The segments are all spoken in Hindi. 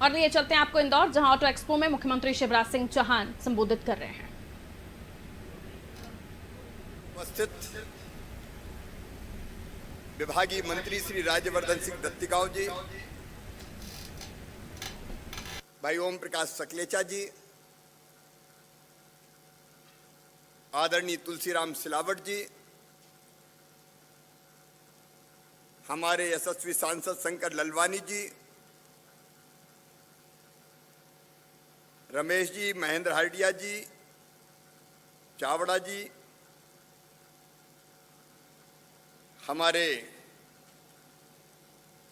और लिए चलते हैं आपको इंदौर, जहां ऑटो एक्सपो में मुख्यमंत्री शिवराज सिंह चौहान संबोधित कर रहे हैं। उपस्थित विभागीय मंत्री श्री राज्यवर्धन सिंह दत्तीगांव जी, भाई ओम प्रकाश सकलेचा जी, आदरणीय तुलसीराम सिलावट जी, हमारे यशस्वी सांसद शंकर ललवानी जी, रमेश जी, महेंद्र हरडिया जी, चावड़ा जी, हमारे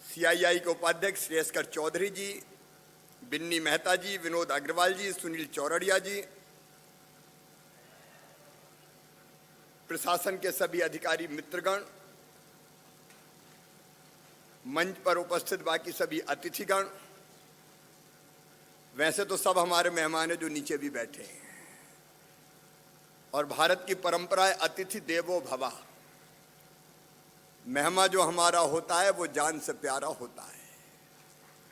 सीआईआई के उपाध्यक्ष श्रेयस्कर चौधरी जी, बिन्नी मेहता जी, विनोद अग्रवाल जी, सुनील चौरड़िया जी, प्रशासन के सभी अधिकारी मित्रगण, मंच पर उपस्थित बाकी सभी अतिथिगण, वैसे तो सब हमारे मेहमान हैं जो नीचे भी बैठे हैं, और भारत की परंपरा है अतिथि देवो भव। मेहमान जो हमारा होता है वो जान से प्यारा होता है।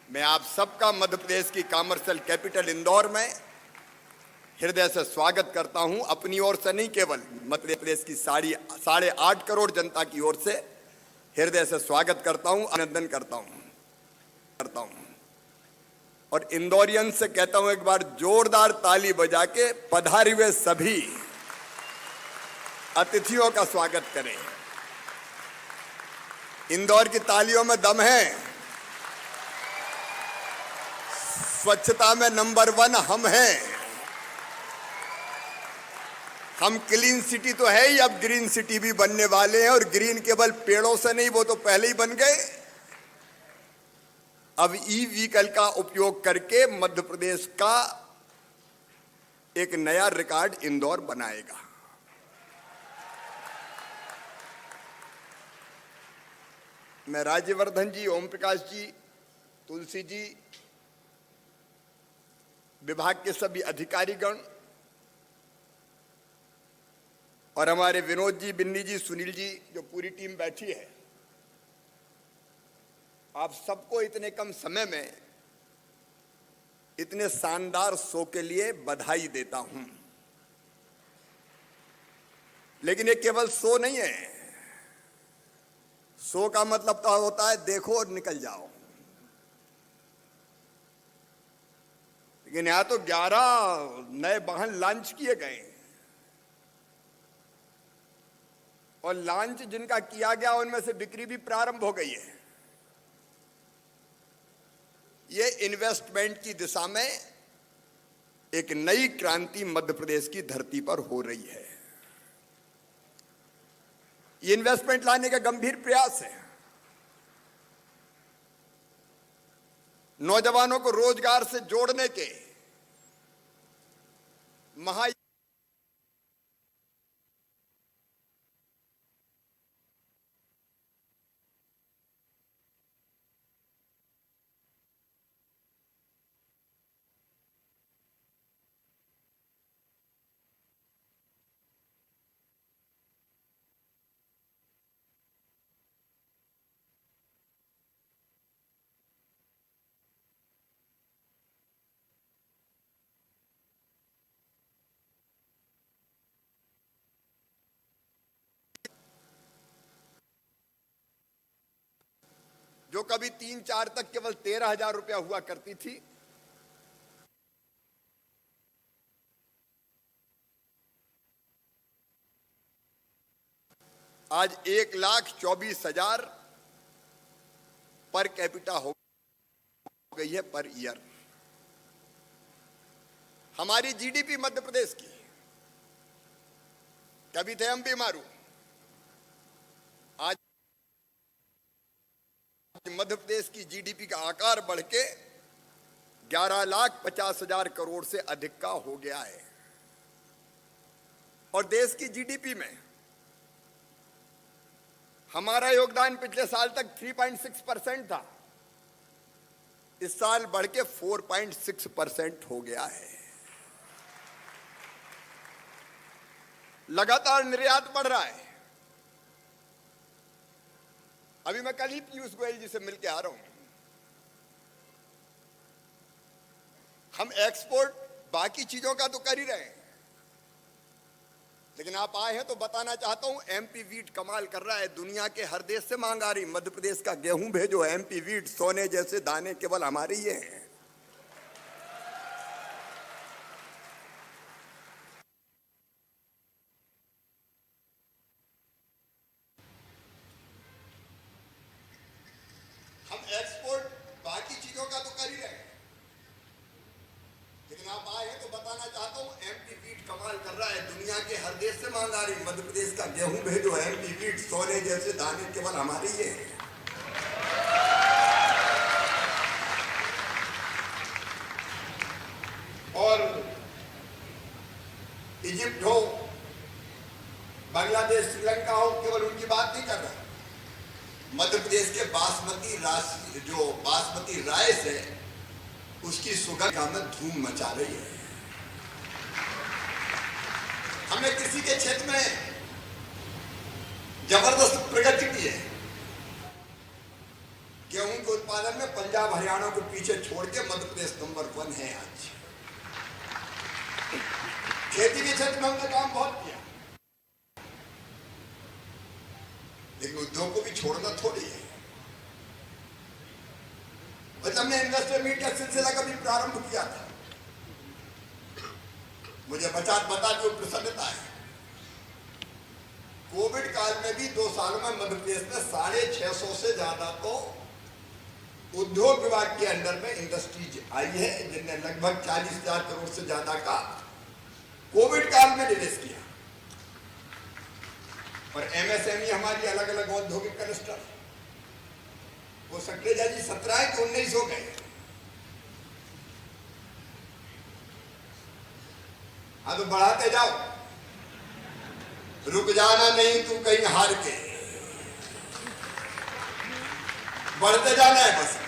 मैं आप सबका मध्य प्रदेश की कॉमर्शियल कैपिटल इंदौर में हृदय से स्वागत करता हूं। अपनी ओर से नहीं, केवल मध्य प्रदेश की 8.5 करोड़ जनता की ओर से हृदय से स्वागत करता हूं, अभिनंदन करता हूं। और इंदौरियन से कहता हूं, एक बार जोरदार ताली बजा के पधारे हुए सभी अतिथियों का स्वागत करें। इंदौर की तालियों में दम है। स्वच्छता में नंबर 1 हम हैं। हम क्लीन सिटी तो है ही, अब ग्रीन सिटी भी बनने वाले हैं, और ग्रीन केवल पेड़ों से नहीं, वो तो पहले ही बन गए। अब ई व्हीकल का उपयोग करके मध्य प्रदेश का एक नया रिकॉर्ड इंदौर बनाएगा। मैं राज्यवर्धन जी, ओम प्रकाश जी, तुलसी जी, विभाग के सभी अधिकारीगण और हमारे विनोद जी, बिन्नी जी, सुनील जी, जो पूरी टीम बैठी है, आप सबको इतने कम समय में इतने शानदार शो के लिए बधाई देता हूं। लेकिन ये केवल शो नहीं है। शो का मतलब तो होता है देखो और निकल जाओ, लेकिन यहां तो 11 नए वाहन लॉन्च किए गए, और लॉन्च जिनका किया गया उनमें से बिक्री भी प्रारंभ हो गई है। ये इन्वेस्टमेंट की दिशा में एक नई क्रांति मध्य प्रदेश की धरती पर हो रही है। ये इन्वेस्टमेंट लाने का गंभीर प्रयास है। नौजवानों को रोजगार से जोड़ने के महा जो कभी 3-4 तक केवल 13,000 रुपया हुआ करती थी, आज 1,24,000 पर कैपिटा हो गई है पर ईयर। हमारी जीडीपी मध्य प्रदेश की, कभी थे हम भी मारू, आज मध्य प्रदेश की जीडीपी का आकार बढ़ के 11,50,000 करोड़ से अधिक का हो गया है। और देश की जीडीपी में हमारा योगदान पिछले साल तक 3.6% था, इस साल बढ़ के 4.6% हो गया है। लगातार निर्यात बढ़ रहा है। अभी मैं कल ही पीयूष गोयल जी से मिलकर आ रहा हूं। हम एक्सपोर्ट बाकी चीजों का तो कर ही रहे हैं, लेकिन आप आए हैं तो बताना चाहता हूं, एमपी वीट कमाल कर रहा है। दुनिया के हर देश से मांग आ रही, मध्य प्रदेश का गेहूं भेजो, एमपी वीट सोने जैसे दाने केवल हमारे ही हैं। हम एक्सपोर्ट बाकी चीजों का तो कर ही रहे हैं, लेकिन आप आए हैं तो बताना चाहता हूं, एमपी वीट कमाल कर रहा है। दुनिया के हर देश से मांग आ रही, मध्य प्रदेश का गेहूं भेजो, एमपी वीट सोने जैसे दाने केवल हमारे ही हैं। और इजिप्ट हो, बांग्लादेश, श्रीलंका हो, केवल उनकी बात नहीं कर रहा। मध्य प्रदेश के बासमती राइस है, उसकी सुगंध में धूम मचा रही है। हमने कृषि के क्षेत्र में जबरदस्त प्रगति की है। गेहूं के उत्पादन में पंजाब हरियाणा को पीछे छोड़ के मध्य प्रदेश नंबर 1 है आज। खेती के क्षेत्र में हमने काम बहुत किया, लेकिन उद्योग को भी छोड़ना थोड़ी है। बस हमने इन्वेस्टर मीट का सिलसिला कभी प्रारंभ किया था, मुझे बता जो प्रसन्नता है। कोविड काल में भी 2 सालों में मध्य प्रदेश में 650 से ज्यादा तो उद्योग विभाग के अंडर में इंडस्ट्रीज आई है, जिनने लगभग 40,000 करोड़ से ज्यादा का कोविड काल में निवेश किया। और एमएसएमई हमारी अलग अलग औद्योगिक क्लस्टर, वो सक्रिय जी 17 के 19 हो गए। हाँ तो बढ़ाते जाओ, रुक जाना नहीं तू कहीं हार के, बढ़ते जाना है बस।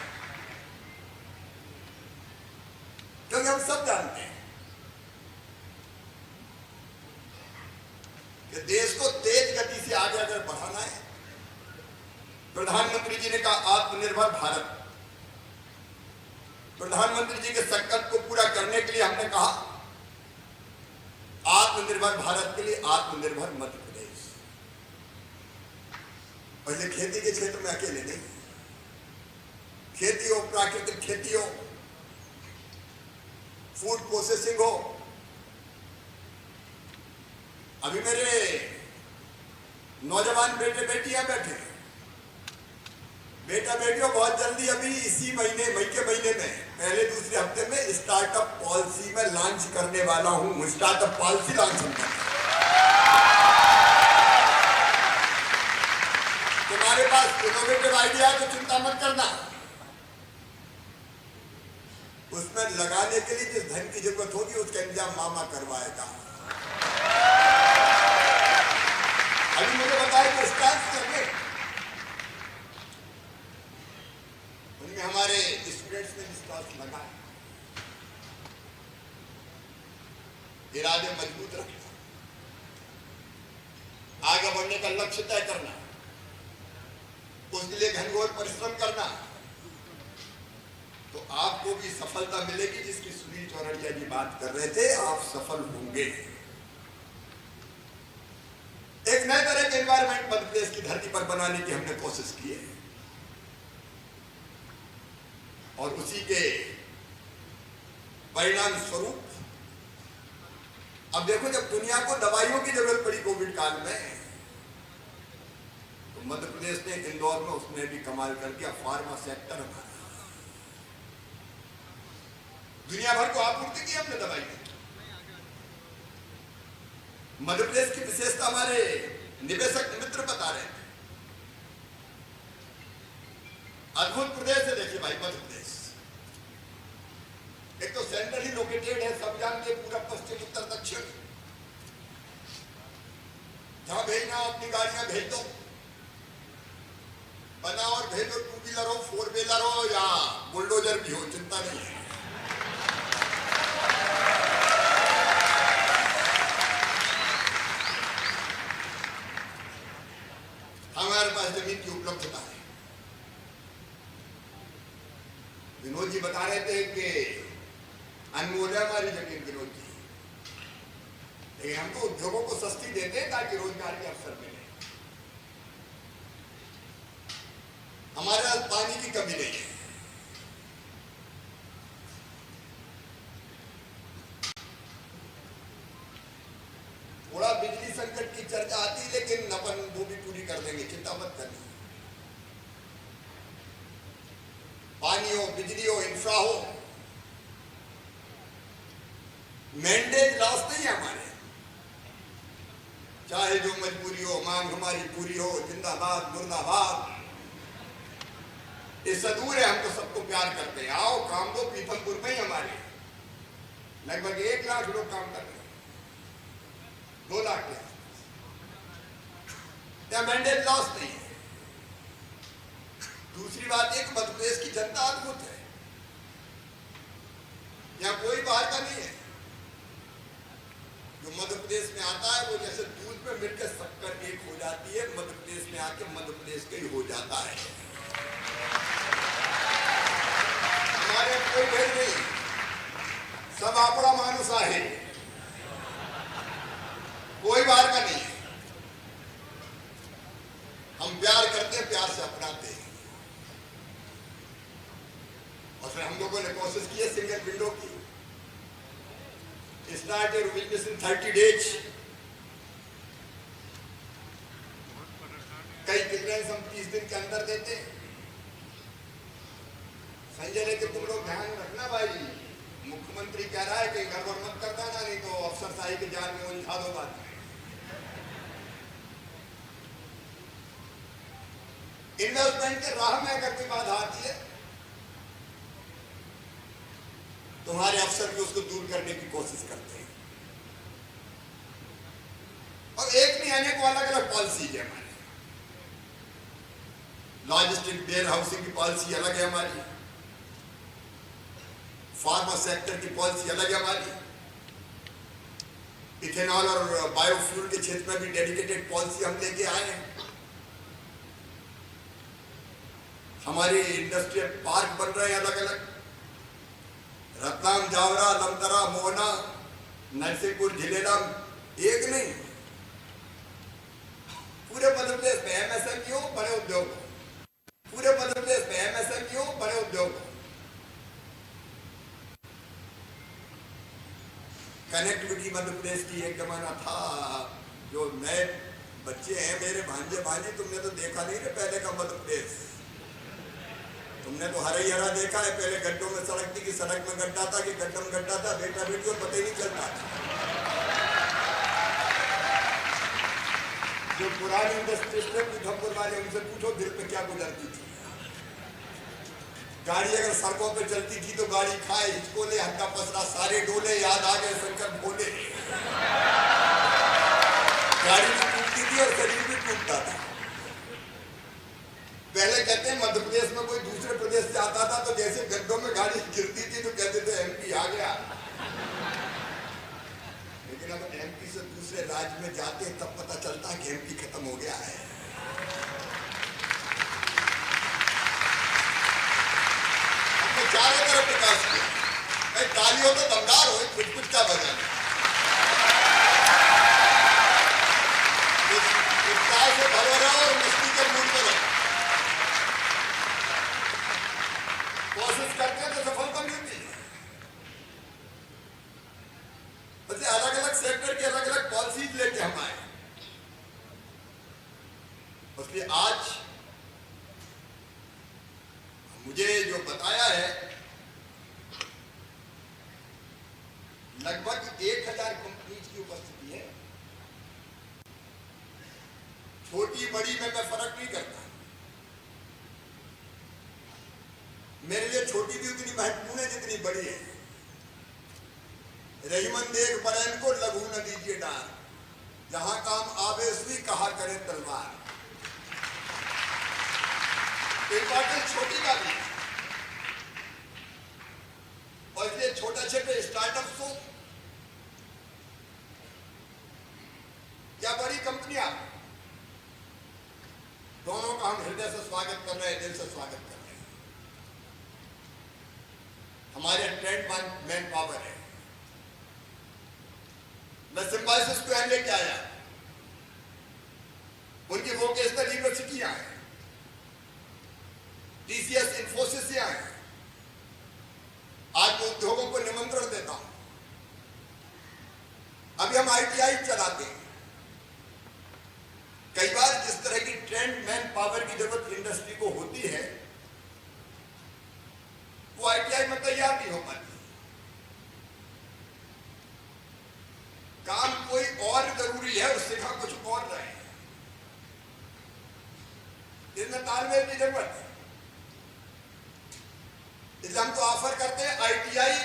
क्योंकि हम सब जानते हैं कि देश को तेज गति से आगे अगर बढ़ाना है, प्रधानमंत्री जी ने कहा आत्मनिर्भर भारत। प्रधानमंत्री जी के संकल्प को पूरा करने के लिए हमने कहा आत्मनिर्भर भारत के लिए आत्मनिर्भर मध्य प्रदेश। पहले खेती के क्षेत्र में अकेले नहीं, खेती हो, प्राकृतिक खेती हो, फूड प्रोसेसिंग हो। अभी मेरे नौजवान बेटे बेटियां बैठे, बेटा बेटियों बहुत जल्दी अभी इसी महीने, मई के महीने में पहले दूसरे हफ्ते में स्टार्टअप पॉलिसी में लॉन्च करने वाला हूं। स्टार्टअप पॉलिसी लॉन्च करना, तुम्हारे पास इनोवेटिव आइडिया तो चिंता मत करना, उसमें लगाने के लिए जिस धन की जरूरत होगी उसका इंतजाम मामा करवाएगा। अभी मुझे बताया कि स्टार्ट करके उनमें हमारे स्टूडेंट्स ने विश्वास लगाया, इरादे मजबूत रखना, आगे बढ़ने का लक्ष्य तय करना, उसके लिए घनघोर परिश्रम करना, तो आपको भी सफलता मिलेगी। जिसकी सुनील चौरड़िया जी बात कर रहे थे, आप सफल होंगे। एक नए तरह के एनवायरमेंट मध्य प्रदेश की धरती पर बनाने की हमने कोशिश की है, और उसी के परिणाम स्वरूप अब देखो, जब दुनिया को दवाइयों की जरूरत पड़ी कोविड काल में, तो मध्य प्रदेश ने इंदौर में उसने भी कमाल करके फार्मा सेक्टर हमारा दुनिया भर को आपूर्ति की हमने दवाई की। मध्य प्रदेश की विशेषता हमारे निवेशक मित्र बता रहे थे, अद्भुत प्रदेश है। देखिए भाई, मध्य प्रदेश एक तो सेंट्रली लोकेटेड है, सब जानते हैं, पूरा पश्चिम उत्तर दक्षिण, जहां भेजना अपनी गाड़ियां भेज दो, बना और भेजो, 2 व्हीलर हो, 4 व्हीलर हो या बुलडोजर भी हो, चिंता नहीं है। हमारे पास जमीन की उपलब्धता है। विनोद जी बता रहे थे कि अनमोल है हमारी जमीन विरोध की, लेकिन हम तो उद्योगों को सस्ती देते हैं ताकि रोजगार के अवसर मिले। हमारे पास पानी की कमी नहीं है। थोड़ा बिजली संकट की चर्चा आती है, लेकिन अपन वो भी पूरी कर देंगे, चिंता मत करनी। पानी हो, बिजली हो, इंफ्रा हो, मैंडेज लॉस नहीं है हमारे। चाहे जो मजबूरी हो, मांग हमारी पूरी हो, जिंदाबाद मुर्दाबाद। ये सदूर है, हम तो सबको प्यार करते हैं। आओ काम दो। पीपलपुर में ही हमारे लगभग 1 लाख लोग काम कर रहे हैं, 2 लाख के क्या मैंडेज लॉस नहीं है। दूसरी बात एक, मध्य प्रदेश की जनता अद्भुत है। यहाँ कोई बाहर का नहीं है। जो मध्य प्रदेश में आता है वो जैसे दूध में मिलकर शक्कर एक हो जाती है, मध्य प्रदेश में आके मध्य प्रदेश का ही हो जाता है। हमारे कोई भेद नहीं, सब आपड़ा मानुस है, कोई बाहर का नहीं है। हम प्यार करते हैं, प्यार से अपनाते हैं। और फिर हम लोगों ने कोशिश की है सिंगल विंडो की। Started witnessing 30 days। कई क्लियरेंस हम 30 दिन के अंदर देते हैं। संजय लेके तुम लोग ध्यान रखना भाई, मुख्यमंत्री कह रहा है कि गड़बड़ मत कर देना, नहीं तो अफसरशाही के जाल में उलझा दो बात। इन्वेस्टमेंट के राह में अगर कोई बाधा आती है, तुम्हारे अफसर भी उसको दूर करने की कोशिश करते हैं। और एक नहीं, अनेक अलग अलग पॉलिसी है हमारी। लॉजिस्टिक वेयर हाउसिंग की पॉलिसी अलग है हमारी, फार्मा सेक्टर की पॉलिसी अलग है हमारी, इथेनॉल और बायोफ्यूल के क्षेत्र में भी डेडिकेटेड पॉलिसी हम लेके आए हैं। हमारे इंडस्ट्रियल पार्क बन रहे हैं अलग अलग, रतलाम, जावरा, लमतरा, मोहना, नरसिंहपुर, झिलेलाम, एक नहीं पूरे मध्य प्रदेश में एमएसएमई हो, बड़े उद्योग हो। पूरे मध्य प्रदेश में एमएसएमई हो, बड़े उद्योग हो। कनेक्टिविटी मध्य प्रदेश की एक जमाना था। जो नए बच्चे हैं मेरे भांजे भांजी, तुमने तो देखा नहीं ना पहले का मध्य प्रदेश। तुमने तो हरा ही हरा देखा है। पहले गड्ढों में सड़क थी कि सड़क में गड्ढा था कि गड्ढा में गड्ढा था, बेटा बेटी को पता ही नहीं चलता था। जो पुरानी इंडस्ट्रियलिस्ट है उधमपुर वाले, उनसे पूछो दिल पे क्या गुजरती थी। गाड़ी अगर सड़कों पे चलती थी तो गाड़ी खाए, हिचकोले, हड्डा पसरा सारे डोले, याद आ गए शंकर भोले। गाड़ी भी टूटती थी और शरीर भी टूटता था। पहले कहते हैं मध्य प्रदेश में कोई दूसरे प्रदेश से आता था तो जैसे गड्ढों में गाड़ी गिरती थी तो कहते थे एमपी आ गया। लेकिन अब एमपी से दूसरे राज्य में जाते हैं तब पता चलता है कि एमपी खत्म हो गया है। हमने चारों तरफ विकास किया। भाई ताली हो तो दमदार हो, कुछ कुछ का बजा से भरो रहो और मस्ती के मूड में रहो। कोशिश करते हैं तो सफलता मिलती है। वैसे अलग अलग सेक्टर के अलग अलग पॉलिसीज लेके हम आए। इसलिए आज मुझे जो बताया है, लगभग 1000 कंपनीज की उपस्थिति है। छोटी बड़ी में मैं फर्क नहीं करता। मेरे लिए छोटी भी उतनी महत्वपूर्ण है जितनी बड़ी है। रहीमन देख बरैन को लघु न दीजिए डार, जहां काम आवे सुई कहा करे तलवार। इंपॉर्टेंस छोटी का भी, और इसलिए छोटे छोटे स्टार्टअप्स को या बड़ी कंपनियां, दोनों का हम हृदय से स्वागत कर रहे हैं, दिल से स्वागत कर रहे हैं। हमारे ट्रेंड मैन पावर है। मैं सिम्बायोसिस को यहाँ लेके आया, उनकी वोकेशनल यूनिवर्सिटियां हैं, टीसीएस इंफोसिस यहाँ है। आज मैं उद्योगों को निमंत्रण देता हूं। अभी हम आईटीआई चलाते हैं। कई बार जिस तरह की ट्रेंड मैन पावर की जरूरत इंडस्ट्री को होती है, वो आईटीआई में तैयार नहीं हो पाती। काम कोई और जरूरी है, उससे का कुछ और रहे, इसमें तालमेल की जरूरत है। इसलिए हम तो ऑफर करते हैं आईटीआई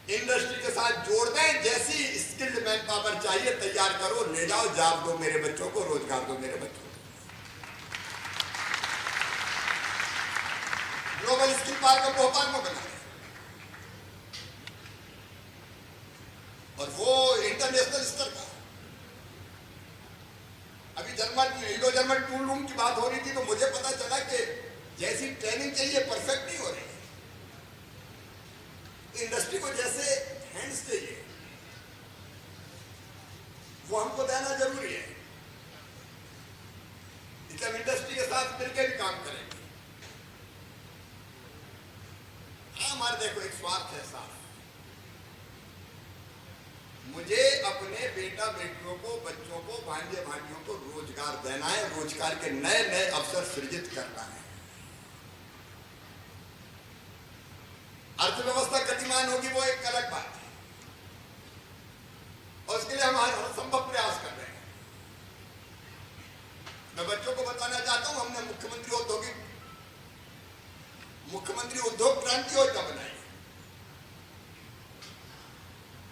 इंडस्ट्री के साथ जोड़ दें। जैसी स्किल्ड मैन पावर चाहिए तैयार करो, ले जाओ, जॉब दो मेरे बच्चों को, रोजगार दो मेरे बच्चों को। ग्लोबल स्किल पार्क हम भोपाल में बना रहे हैं, और वो इंटरनेशनल स्तर का। अभी इंडो जर्मन टूल रूम की बात हो रही थी, तो मुझे पता चला कि जैसी ट्रेनिंग चाहिए परफेक्ट नहीं हो रही। इंडस्ट्री को जैसे हैंड्स चाहिए वो हमको देना जरूरी है। इसलिए हम इंडस्ट्री के साथ मिलकर भी काम करेंगे। हमारे देखो एक स्वार्थ है साफ, मुझे अपने बेटा बेटियों को, बच्चों को, भांजे भांजियों को रोजगार देना है, रोजगार के नए नए अवसर सृजित करना है। अर्थव्यवस्था गतिमान होगी वो एक अलग बात है, और उसके लिए हम हर संभव प्रयास कर रहे हैं। मैं बच्चों को बताना चाहता हूं, हमने मुख्यमंत्री उद्योग क्रांति योजना बनाई,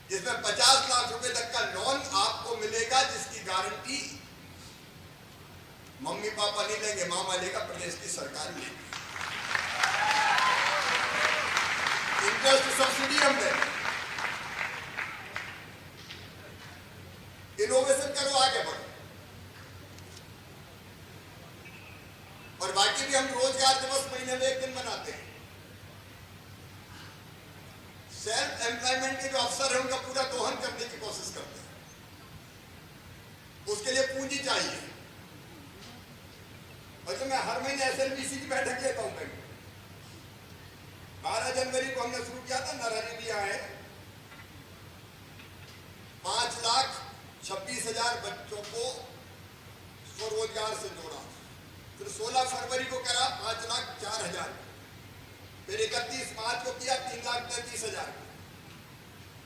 जिसमें 50 लाख रुपए तक का लोन आपको मिलेगा, जिसकी गारंटी मम्मी पापा नहीं लेंगे, मामा लेगा, प्रदेश की सरकार लेगी। इंटरेस्ट सब्सिडी हम देंगे। इनोवेशन करो, आगे बढ़ो, और बाकी भी हम रोजगार दिवस महीने में एक दिन मनाते हैं। सेल्फ एम्प्लॉयमेंट के जो अवसर है उनका पूरा दोहन करने की कोशिश करते हैं। उसके लिए पूंजी चाहिए, और जो मैं हर महीने एसएलबीसी की बैठक लेता हूं, 12 जनवरी को हमने शुरू किया था, नरहरी भी आए, 5,26,000 बच्चों को स्वरोजगार से जोड़ा। फिर 16 फरवरी को करा 5,04,000, फिर 31 मार्च को किया 3,33,000,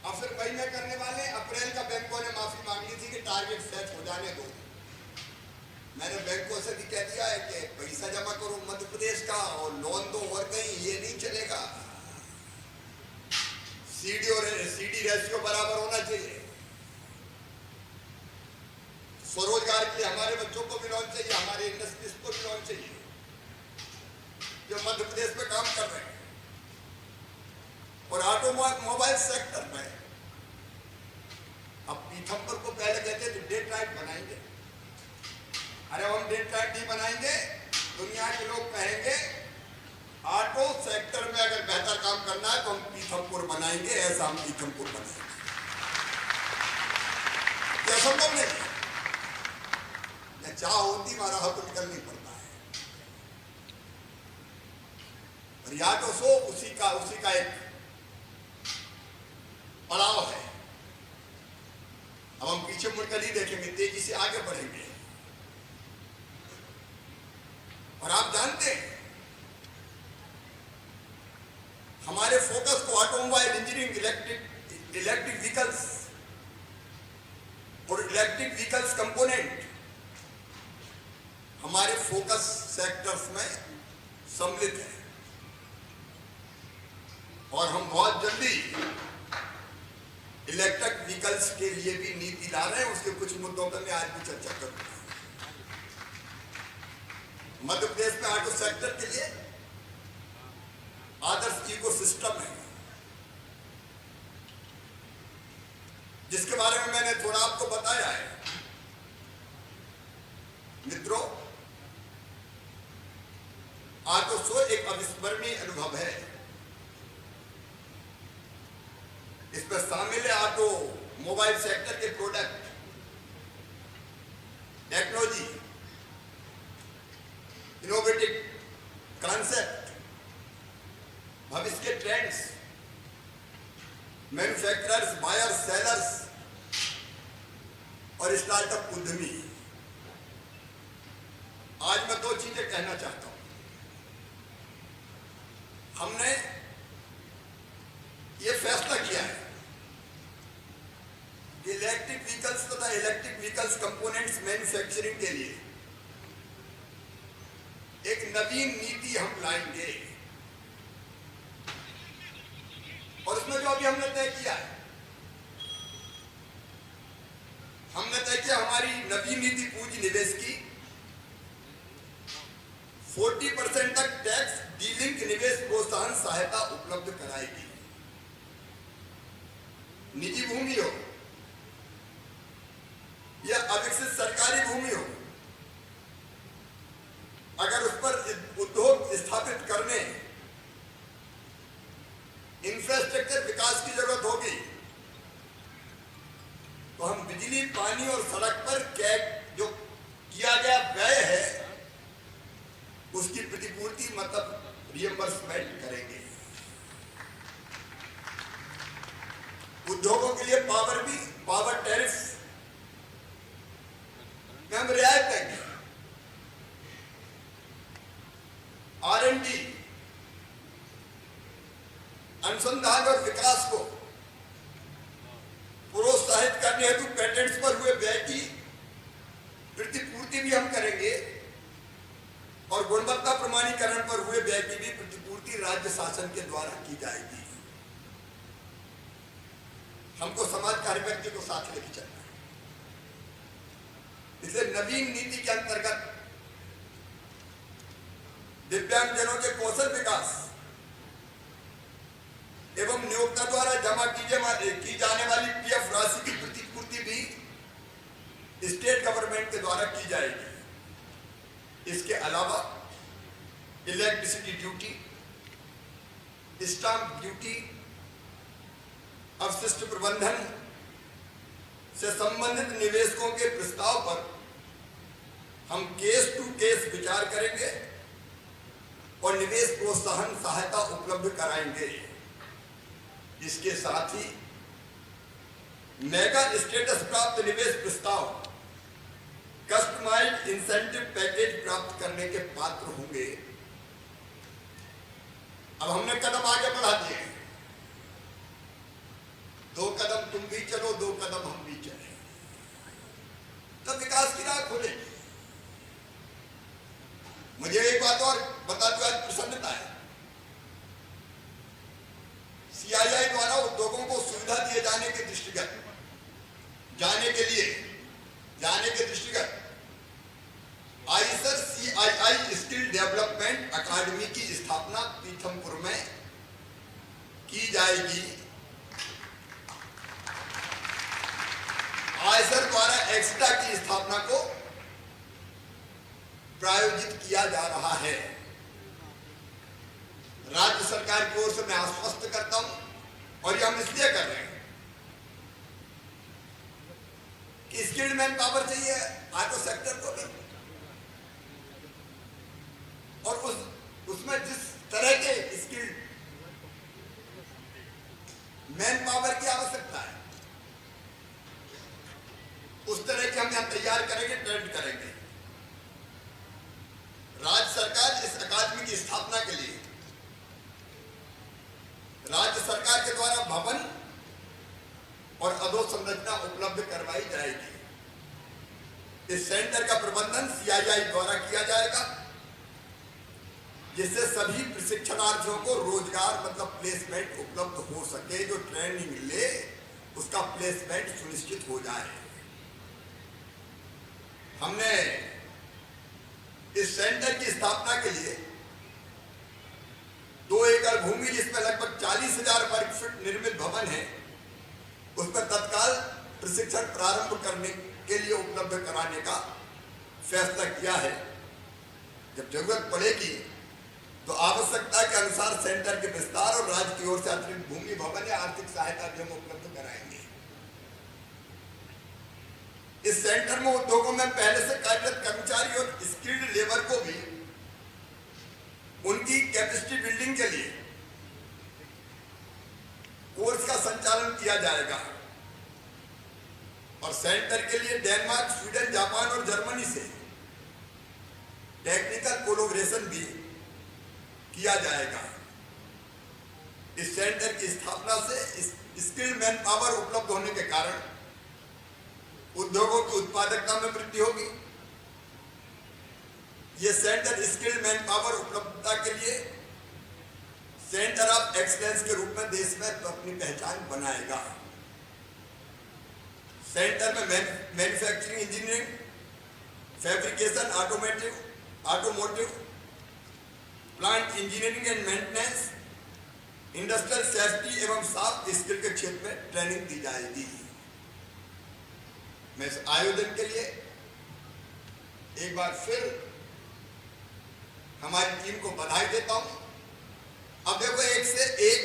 और फिर मई में करने वाले। अप्रैल का बैंकों ने माफी मांग ली थी कि टारगेट सेट हो जाने दो। मैंने बैंकों से भी कह दिया है कि पैसा जमा करो मध्य प्रदेश का और लोन दो, और कहीं ये नहीं चलेगा। सीडी रेशियो बराबर होना चाहिए। स्वरोजगार के लिए हमारे बच्चों को भी लोन चाहिए, हमारे इंडस्ट्रीज को भी लोन चाहिए जो मध्य प्रदेश में काम कर रहे हैं। और ऑटोमोबाइल सेक्टर में अब पीथमपुर को पहले कहते थे डे ट्राइब बनाएंगे। अरे हम डे ट्राइब नहीं बनाएंगे, दुनिया के लोग कहेंगे ऑटो सेक्टर में अगर बेहतर काम करना है तो हम पीथमपुर बनाएंगे, ऐसा हम पीथमपुर बनाएंगे। क्या संभव नहीं? चाह होती हमारा हक निकल नहीं पड़ता है। और या तो सो उसी का एक पड़ाव है। अब हम पीछे मुड़कर नहीं देखेंगे, तेजी से आगे बढ़ेंगे। और आप जानते हैं हमारे फोकस को ऑटोमोबाइल इंजीनियरिंग, इलेक्ट्रिक व्हीकल्स और इलेक्ट्रिक व्हीकल्स कंपोनेंट हमारे फोकस सेक्टर्स में सम्मिलित है। और हम बहुत जल्दी इलेक्ट्रिक व्हीकल्स के लिए भी नीति ला रहे हैं। उसके कुछ मुद्दों पर मैं आज भी चर्चा करूंगा। मध्य प्रदेश में ऑटो सेक्टर के लिए आदर्श इकोसिस्टम है, जिसके बारे में मैंने थोड़ा आपको बताया है। मित्रों, ऑटो शो एक अविस्मरणीय अनुभव है। इसमें शामिल है ऑटो मोबाइल सेक्टर के प्रोडक्ट, टेक्नोलॉजी, इनोवेटिव कॉन्सेप्ट, भविष्य के ट्रेंड्स, मैन्युफैक्चरर्स, बायर्स, सेलर्स और स्टार्टअप उद्यमी। आज मैं दो चीजें कहना चाहता हूं। हमने ये फैसला किया है कि इलेक्ट्रिक व्हीकल्स तथा इलेक्ट्रिक व्हीकल्स कंपोनेंट्स मैन्युफैक्चरिंग के लिए एक नवीन नीति हम लाएंगे। और उसमें जो अभी हमने तय किया है, हमने तय किया हमारी नवीन नीति पूंजी निवेश की 40% तक टैक्स डीलिंक निवेश प्रोत्साहन सहायता उपलब्ध कराएगी। निजी भूमि हो या अविकसित सरकारी भूमि हो, अगर उस पर उद्योग स्थापित करने, इंफ्रास्ट्रक्चर विकास की जरूरत होगी, तो हम बिजली, पानी और सड़क पर जो किया गया व्यय है उसकी प्रतिपूर्ति मतलब रियम्बर्समेंट करेंगे। उद्योगों के लिए पावर टैरिफ में हम रियायत देंगे। R&D, अनुसंधान और विकास को प्रोत्साहित करने हेतु पेटेंट्स पर हुए व्यय की प्रतिपूर्ति भी हम करेंगे और गुणवत्ता प्रमाणीकरण पर हुए व्यय की भी प्रतिपूर्ति राज्य शासन के द्वारा की जाएगी। हमको समाज के हर व्यक्ति को साथ लेके चलना है। इसलिए नवीन नीति के अंतर्गत दिव्यांगजनों के कौशल विकास एवं नियोक्ता द्वारा जमा की जाने वाली पीएफ राशि की प्रतिपूर्ति भी स्टेट गवर्नमेंट के द्वारा की जाएगी। इसके अलावा इलेक्ट्रिसिटी ड्यूटी, स्टाम्प ड्यूटी, अवशिष्ट प्रबंधन से संबंधित निवेशकों के प्रस्ताव पर हम केस टू केस विचार करेंगे और निवेश प्रोत्साहन सहायता उपलब्ध कराएंगे। इसके साथ ही मेगा स्टेटस प्राप्त निवेश प्रस्ताव कस्टमाइज्ड इंसेंटिव पैकेज प्राप्त करने के पात्र होंगे। अब हमने कदम आगे बढ़ा दिए, 2 कदम तुम भी चलो, 2 कदम हम भी चले, तब विकास की राह खुलेगी। मुझे एक बात और बताते हुए आज प्रसन्नता है, CII द्वारा उद्योगों को सुविधा दिए जाने के दृष्टिगत आईसर CII स्किल डेवलपमेंट अकादमी की स्थापना पीथमपुर में की जाएगी। आईसर द्वारा एक्स्ट्रा की स्थापना को प्रायोजित किया जा रहा है। राज्य सरकार की ओर से मैं आश्वस्त करता हूं और ये हम इसलिए कर रहे हैं कि स्किल्ड मैन पावर चाहिए ऑटो सेक्टर को भी, और उसमें जिस तरह के स्किल्ड मैन पावर की आवश्यकता है उस तरह के हम यहां तैयार करेंगे, ट्रेंड करेंगे। राज्य सरकार इस अकादमी की स्थापना के लिए राज्य सरकार के द्वारा भवन और अधोसंरचना उपलब्ध करवाई जाएगी। इस सेंटर का प्रबंधन CII द्वारा किया जाएगा, जिससे सभी प्रशिक्षणार्थियों को रोजगार मतलब प्लेसमेंट उपलब्ध हो सके। जो ट्रेनिंग ले उसका प्लेसमेंट सुनिश्चित हो जाए। हमने इस सेंटर की स्थापना के लिए 2 एकड़ भूमि, जिसमें लगभग 40,000 वर्ग फीट निर्मित भवन है, उस पर तत्काल प्रशिक्षण प्रारंभ करने के लिए उपलब्ध कराने का फैसला किया है। जब जरूरत पड़ेगी तो आवश्यकता के अनुसार सेंटर के विस्तार और राज्य की ओर से अतिरिक्त भूमि भवन या आर्थिक सहायता भी हम उपलब्ध कराएंगे। इस सेंटर में उद्योगों में पहले से कार्यरत कर्मचारी और स्किल्ड लेबर को भी उनकी कैपेसिटी बिल्डिंग के लिए कोर्स का संचालन किया जाएगा और सेंटर के लिए डेनमार्क, स्वीडन, जापान और जर्मनी से टेक्निकल कोलैबोरेशन भी किया जाएगा। इस सेंटर की स्थापना से स्किल्ड मैन पावर उपलब्ध होने के कारण उद्योगों की उत्पादकता में वृद्धि होगी। यह सेंटर स्किल्ड मैन पावर उपलब्धता के लिए सेंटर ऑफ एक्सीलेंस के रूप में देश में अपनी पहचान बनाएगा। सेंटर में manufacturing engineering, fabrication, automotive, plant engineering and maintenance, industrial safety एवं सॉफ्ट स्किल के क्षेत्र में ट्रेनिंग दी जाएगी। मैं इस आयोजन के लिए एक बार फिर हमारी टीम को बधाई देता हूं। अब देखो, एक से एक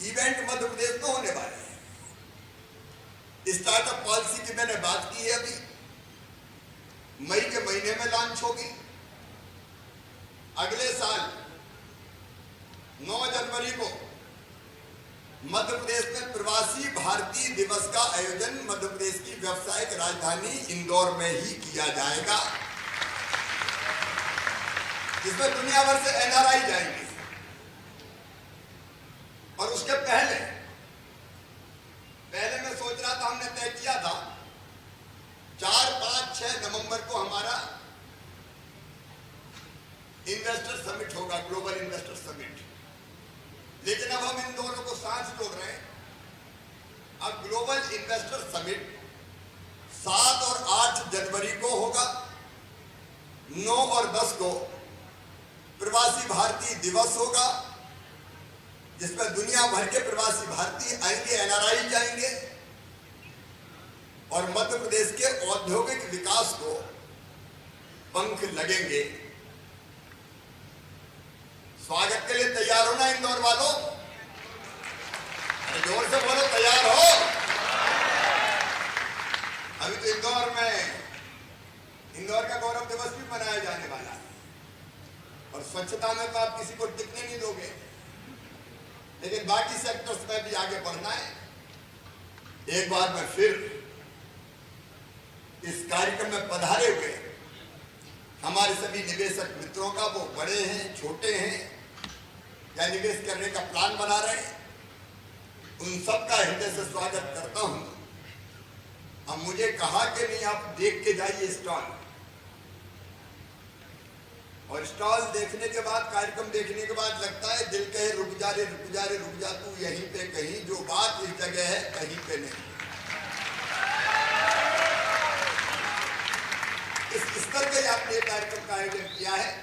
इवेंट मध्य प्रदेश में होने वाले हैं। स्टार्टअप पॉलिसी की मैंने बात की है, अभी मई के महीने में लॉन्च होगी। अगले साल 9 जनवरी को मध्य प्रदेश में प्रवासी भारतीय दिवस का आयोजन मध्य प्रदेश की व्यावसायिक राजधानी इंदौर में ही किया जाएगा, जिसमें दुनिया भर से एनआरआई जाएंगे। और उसके पहले मैं सोच रहा था, हमने तय किया था 4, 5, 6 नवंबर को हमारा इन्वेस्टर समिट होगा, ग्लोबल इन्वेस्टर समिट। लेकिन अब हम इन दोनों को साथ जोड़ रहे हैं। अब ग्लोबल इन्वेस्टर समिट 7 और 8 जनवरी को होगा। 9 और 10 को प्रवासी भारतीय दिवस होगा, जिसमें दुनिया भर के प्रवासी भारतीय आएंगे, एनआरआई जाएंगे और मध्य प्रदेश के औद्योगिक विकास को पंख लगेंगे। स्वागत के लिए तैयार हो ना इंदौर वालों? जोर से बोलो, तैयार हो? अभी तो इंदौर का गौरव दिवस भी मनाया जाने वाला है और स्वच्छता में तो आप किसी को टिकने नहीं दोगे, लेकिन बाकी सेक्टर्स में भी आगे बढ़ना है। एक बार मैं फिर इस कार्यक्रम में पधारे हुए हमारे सभी निवेशक मित्रों का, वो बड़े हैं, छोटे हैं या निवेश करने का प्लान बना रहे हैं, उन सबका हृदय से स्वागत करता हूं। अब मुझे कहा कि नहीं, आप देख के जाइए स्टॉल, और स्टॉल देखने के बाद, कार्यक्रम देखने के बाद लगता है दिल कहे रुक जा रे, रुक जा रे, रुक जा तू यहीं पे कहीं, जो बात इस जगह है कहीं पे नहीं। इस स्तर पे आपने कार्यक्रम का आयोजन किया है।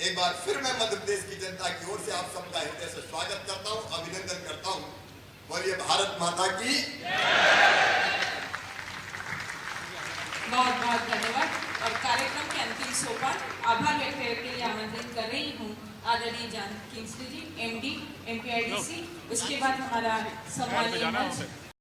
एक बार फिर मैं मध्य प्रदेश की जनता की ओर से आप सबका हृदय से स्वागत करता हूं, अभिनंदन करता हूं। बोलिए भारत माता की। बहुत बहुत धन्यवाद। और कार्यक्रम के अंतिम सोपान आभार व्यक्त करने के लिए आमंत्रित कर रही हूँ आदरणीय जान किंग्सली जी, MD, MPIDC। उसके बाद हमारा सम्मानीय